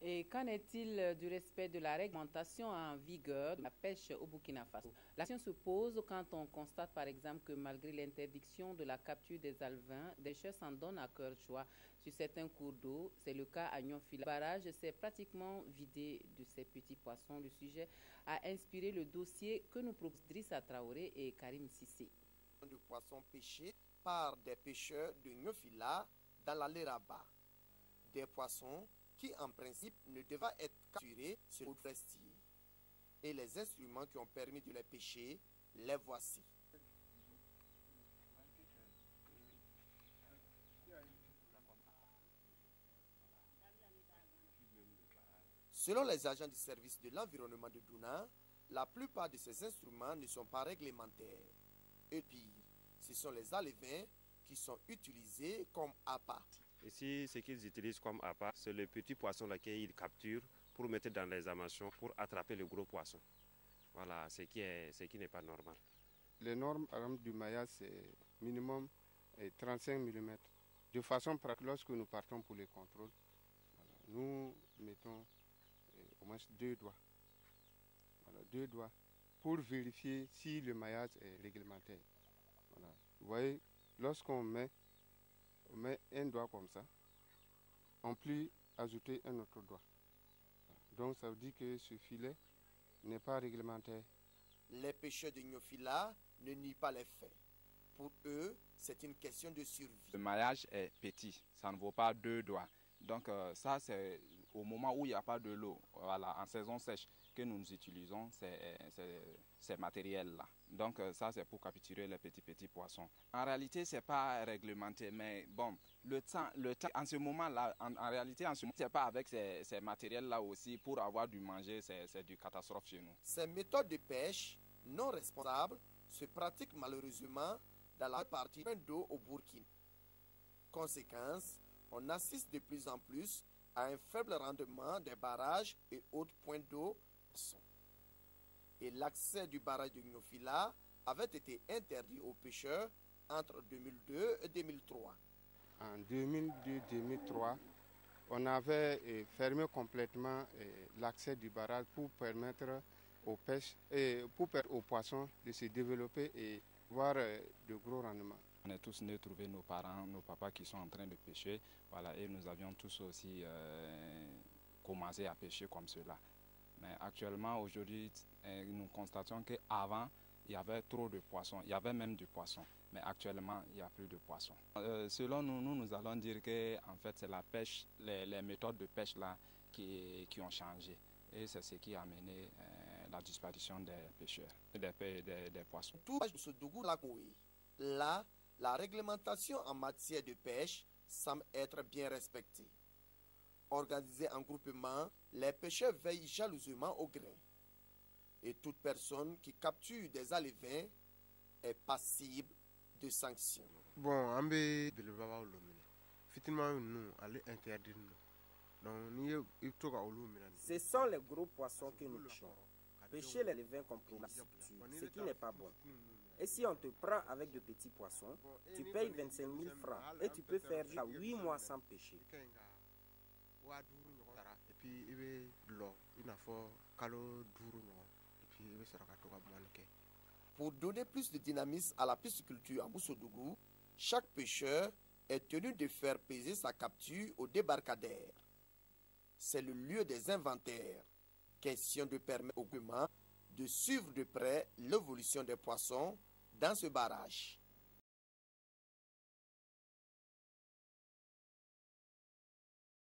Et qu'en est-il du respect de la réglementation en vigueur de la pêche au Burkina Faso? La question se pose quand on constate par exemple que malgré l'interdiction de la capture des alevins, des pêcheurs s'en donnent à cœur joie sur certains cours d'eau. C'est le cas à Nyonfila. Le barrage s'est pratiquement vidé de ces petits poissons. Le sujet a inspiré le dossier que nous proposent Drissa Traoré et Karim Sissé. De poissons pêchés par des pêcheurs de Nyonfila dans la Leraba. Des poissons qui en principe ne devaient être capturés sur le forestier. Et les instruments qui ont permis de les pêcher, les voici. Selon les agents du service de l'environnement de Douna, la plupart de ces instruments ne sont pas réglementaires. Et pire, ce sont les alevins qui sont utilisés comme appât. Ici, ce qu'ils utilisent comme appât, c'est le petit poisson là qu'ils capturent pour mettre dans les amations pour attraper le gros poisson. Voilà, ce qui n'est pas normal. Les normes du maillage, c'est minimum 35 mm. De façon pratique, lorsque nous partons pour les contrôles, voilà, nous mettons au moins 2 doigts. Voilà, 2 doigts pour vérifier si le maillage est réglementaire. Voilà. Vous voyez, lorsqu'on met un doigt comme ça, on peut ajouter un autre doigt. Donc ça veut dire que ce filet n'est pas réglementaire. Les pêcheurs de Nyonfila ne nient pas les faits. Pour eux, c'est une question de survie. Le maillage est petit, ça ne vaut pas 2 doigts. Donc ça, c'est au moment où il n'y a pas de l'eau, voilà, en saison sèche, que nous utilisons ces matériels-là. Donc ça, c'est pour capturer les petits poissons. En réalité, ce n'est pas réglementé, mais bon, le temps en ce moment-là, en réalité, ce n'est pas avec ces matériels-là aussi, pour avoir du manger, c'est du catastrophe chez nous. Ces méthodes de pêche non responsables se pratiquent malheureusement dans la partie d'eau au Burkina. Conséquence, on assiste de plus en plus à un faible rendement des barrages et autres points d'eau. Et l'accès du barrage de Nyonfila avait été interdit aux pêcheurs entre 2002 et 2003. En 2002-2003, on avait fermé complètement l'accès du barrage pour permettre aux pêches et pour permettre aux poissons de se développer et voir de gros rendements. On est tous venus trouver nos parents, nos papas qui sont en train de pêcher. Voilà, et nous avions tous aussi commencé à pêcher comme cela. Mais actuellement, aujourd'hui, nous constatons qu'avant, il y avait trop de poissons. Il y avait même du poisson. Mais actuellement, il n'y a plus de poissons. Selon nous, nous allons dire que en fait, c'est la pêche, les méthodes de pêche là qui ont changé. Et c'est ce qui a amené la disparition des pêcheurs, des poissons. Là, la réglementation en matière de pêche semble être bien respectée. Organisés en groupement, les pêcheurs veillent jalousement au grain. Et toute personne qui capture des alevins est passible de sanctions. Bon, on peut nous aller interdire nous. Ce sont les gros poissons que nous pêchons. Pêcher les alevins comme pour la culture, ce qui n'est pas bon. Et si on te prend avec de petits poissons, tu payes 25 000 francs et tu peux faire 8 mois sans pêcher. Et puis pour donner plus de dynamisme à la pisciculture à Boussodougou, chaque pêcheur est tenu de faire peser sa capture au débarcadère. C'est le lieu des inventaires. Question de permettre au gouvernement de suivre de près l'évolution des poissons dans ce barrage.